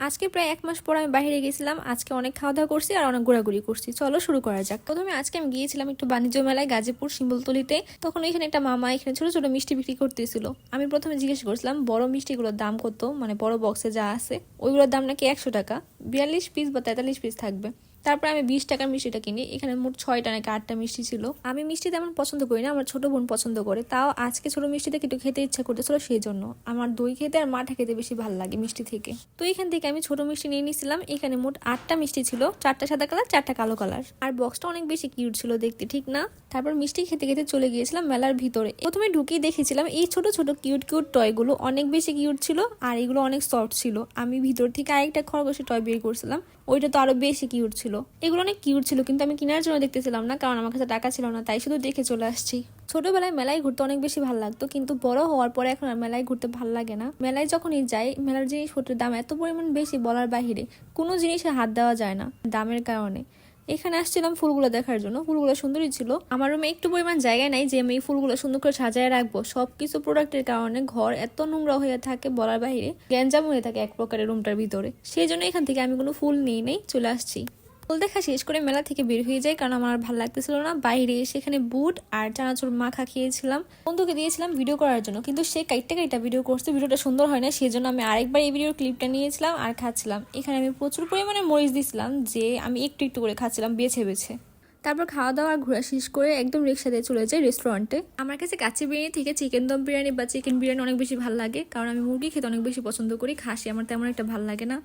আজকে প্রায় 1 মাস পর আমি বাইরে গেছিলাম। আজকে অনেক খাওয়া দাওয়া করছি আর অনেক ঘোরাঘুরি করছি। চলো শুরু করা যাক। প্রথমে আজকে আমি গিয়েছিলাম একটু বাণিজ্য মেলায় গাজীপুর শিমুলতলিতে। তখন এখানে একটা মামা এখানে ছোট ছোট মিষ্টি বিক্রি করতেছিল। আমি প্রথমে জিজ্ঞেস করছিলাম বড় মিষ্টিগুলোর দাম কত, মানে বড় বক্সে যা আছে ওইগুলোর দাম নাকি 100 টাকা, 42 পিস বা 43 পিস থাকবে। তারপর আমি 20 টাকার মিষ্টিটা কিনি। এখানে মোট 6টা নাকি 8টা মিষ্টি ছিল। আমি মিষ্টি তেমন পছন্দ করি না, আমার ছোট বোন পছন্দ করে। তাও আজকে ছোট মিষ্টিটা একটু খেতে ইচ্ছা করতেছিল, সেই জন্য। আমার দই খেতে আর মাঠা খেতে বেশি ভালো লাগে মিষ্টি থেকে। তো এখান থেকে আমি ছোট মিষ্টি নিয়ে নিয়েছিলাম। এখানে মোট 8টা মিষ্টি ছিল, 4টা সাদা কালার, 4টা কালো কালার। আর বক্সটা অনেক বেশি কিউট ছিল দেখতে, ঠিক না? তারপর মিষ্টি খেতে খেতে চলে গিয়েছিলাম মেলার ভিতরে। প্রথমে ঢুকিয়ে দেখেছিলাম এই ছোট ছোট কিউট কিউট টয়গুলো অনেক বেশি কিউট ছিল আর এগুলো অনেক সফট ছিল। আমি ভিতর থেকে আরেকটা খরগোশের টয় বের করছিলাম, ওইটা তো আরো বেশি কিউট ছিল। এগুলো অনেক কিউট ছিল, কিন্তু আমি কেনার জন্য দেখতেছিলাম না, কারণ আমার কাছে টাকা ছিল না, তাই শুধু দেখে চলে আসছি। ছোটবেলায় মেলায় ঘুরতে অনেক বেশি ভালো লাগতো, কিন্তু বড় হওয়ার পরে এখন আর মেলায় ঘুরতে ভালো লাগে না। মেলায় যখনই যাই মেলার জিনিসপত্রের দাম এত পরিমাণ বেশি, বলার বাহিরে। কোনো জিনিসে হাত দেওয়া যায় না দামের কারণে। এখানে আসছিলাম ফুলগুলো দেখার জন্য, ফুলগুলো সুন্দরই ছিল। আমার রুমে একটু পরিমাণ জায়গা নাই যে আমি এই ফুলগুলো সুন্দর করে সাজায় রাখবো। সবকিছু প্রোডাক্টের কারণে ঘর এত নোংরা হয়ে থাকে, বলার বাইরে গ্যাঞ্জাম হয়ে থাকে এক প্রকারের রুমটার ভিতরে। সেই জন্য এখান থেকে আমি কোনো ফুল নিয়ে নেই, চলে আসছি। ফুল দেখা শেষ করে মেলা থেকে বের হয়ে যায়, কারণ আমার আর ভালো লাগতেছিল না। বাইরে সেখানে বুট আর চানাচুর মাখা খেয়েছিলাম। বন্ধুকে দিয়েছিলাম ভিডিও করার জন্য, কিন্তু সে কাইটটা কাইটা ভিডিও করছে, ভিডিওটা সুন্দর হয় না। সেই জন্য আমি আরেকবার এই ভিডিওর ক্লিপটা নিয়েছিলাম আর খাচ্ছিলাম। এখানে আমি প্রচুর পরিমাণে মরিচ দিয়েছিলাম, যে আমি একটু একটু করে খাচ্ছিলাম বেছে বেছে। তারপর খাওয়া দাওয়া আর ঘোরা শেষ করে একদম রিক্সা দিয়ে চলে যাই রেস্টুরেন্টে। আমার কাছে কাচ্চি বিরিয়ানি থেকে চিকেন দম বিরিয়ানি বা চিকেন বিরিয়ানি অনেক বেশি ভালো লাগে, কারণ আমি মুরগি খেতে অনেক বেশি পছন্দ করি। খাসি আমার তেমন একটা ভালো লাগে না,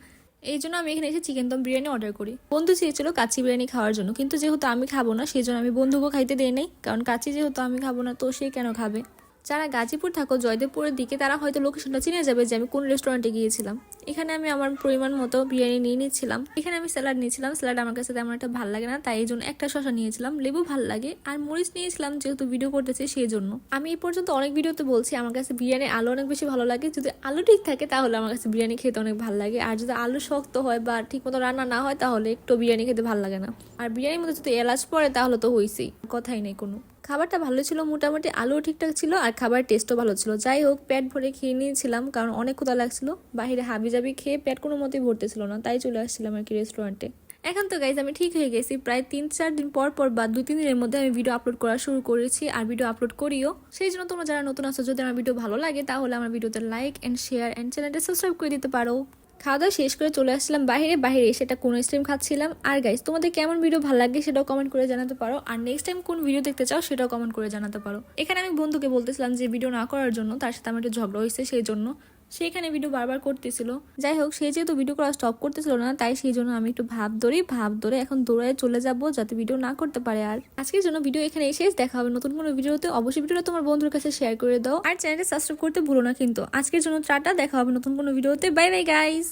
এই জন্য আমি এখানে এসে চিকেন দম বিরিয়ানি অর্ডার করি। বন্ধু চেয়েছিল কাচ্চি বিরিয়ানি খাওয়ার জন্য, কিন্তু যেহেতু আমি খাবো না সেই জন্য আমি বন্ধুকেও খাইতে দেই নাই, কারণ কাচ্চি যেহেতু আমি খাবো না, তো সে কেন খাবে? যারা গাজীপুর থাকো জয়দেবপুরের দিকে, তারা হয়তো লোকেশনটা চিনে যাবে যে আমি কোন রেস্টুরেন্টে গিয়েছিলাম। এখানে আমি আমার পরিমাণ মতো বিরিয়ানি নিয়ে নিচ্ছিলাম। এখানে আমি স্যালাড নিয়েছিলাম, স্যালাড আমার কাছে তেমন একটা ভালো লাগে না, তাই এই জন্য একটা শসা নিয়েছিলাম। লেবু ভালো লাগে, আর মরিচ নিয়েছিলাম যেহেতু ভিডিও করতেছি সেই জন্য। আমি এই পর্যন্ত অনেক ভিডিওতে বলছি আমার কাছে বিরিয়ানি আলু অনেক বেশি ভালো লাগে। যদি আলু ঠিক থাকে তাহলে আমার কাছে বিরিয়ানি খেতে অনেক ভালো লাগে, আর যদি আলু শক্ত হয় বা ঠিক মতো রান্না না হয় তাহলে একটু বিরিয়ানি খেতে ভালো লাগে না। আর বিরিয়ানির মধ্যে যদি এলাচ পড়ে তাহলে তো হইছেই, কথাই নেই কোনো। খাবারটা ভালো ছিল মোটামুটি, আলুও ঠিকঠাক ছিল আর খাবার টেস্টও ভালো ছিল। যাই হোক, পেট ভরে খেয়ে নিয়েছিলাম, কারণ অনেক ক্ষুধা লাগছিল। বাইরে হাবিজাবি খেয়ে পেট কোনো মতেই ভরতেছিল না, তাই চলে আসছিলাম আর কি রেস্টুরেন্টে। এখন তো গাইজ আমি ঠিক হয়ে গেছি। প্রায় 3-4 দিন পর পর বা 2-3 দিনের মধ্যে আমি ভিডিও আপলোড করা শুরু করেছি, আর ভিডিও আপলোড করিও। সেই জন্য তোমরা যারা নতুন আছো, যদি আমার ভিডিও ভালো লাগে তাহলে আমার ভিডিওতে লাইক এন্ড শেয়ার এন্ড চ্যানেলটা সাবস্ক্রাইব করে দিতে পারো। খাওয়া দাওয়া শেষ করে চলে আসছিলাম বাইরে এসে একটা কোন আইসক্রিম খাচ্ছিলাম। আর গাইস, তোমাদের কেমন ভিডিও ভালো লাগে সেটাও কমেন্ট করে জানাতে পারো, আর নেক্সট টাইম কোন ভিডিও দেখতে চাও সেটাও কমেন্ট করে জানাতে পারো। এখানে আমি বন্ধুকে বলতেছিলাম যে ভিডিও না করার জন্য, তার সাথে আমার একটু ঝগড়া হয়েছে সেই জন্য। সেখানে ভিডিও বারবার করতেছিল। যাই হোক, সে যেহেতু ভিডিও করা স্টপ করতেছিল না, তাই সেই জন্য আমি একটু ভাব ধরে এখন দৌড়ায় চলে যাব, যাতে ভিডিও না করতে পারে। আর আজকের জন্য ভিডিও এখানে শেষ। দেখা হবে নতুন কোনো ভিডিওতে। অবশ্যই ভিডিওটা তোমার বন্ধুর কাছে শেয়ার করে দাও, আর চ্যানেলটা সাবস্ক্রাইব করতে ভুলো না কিন্তু। আজকের জন্য টাটা, দেখা হবে নতুন কোনো ভিডিওতে। Bye bye guys.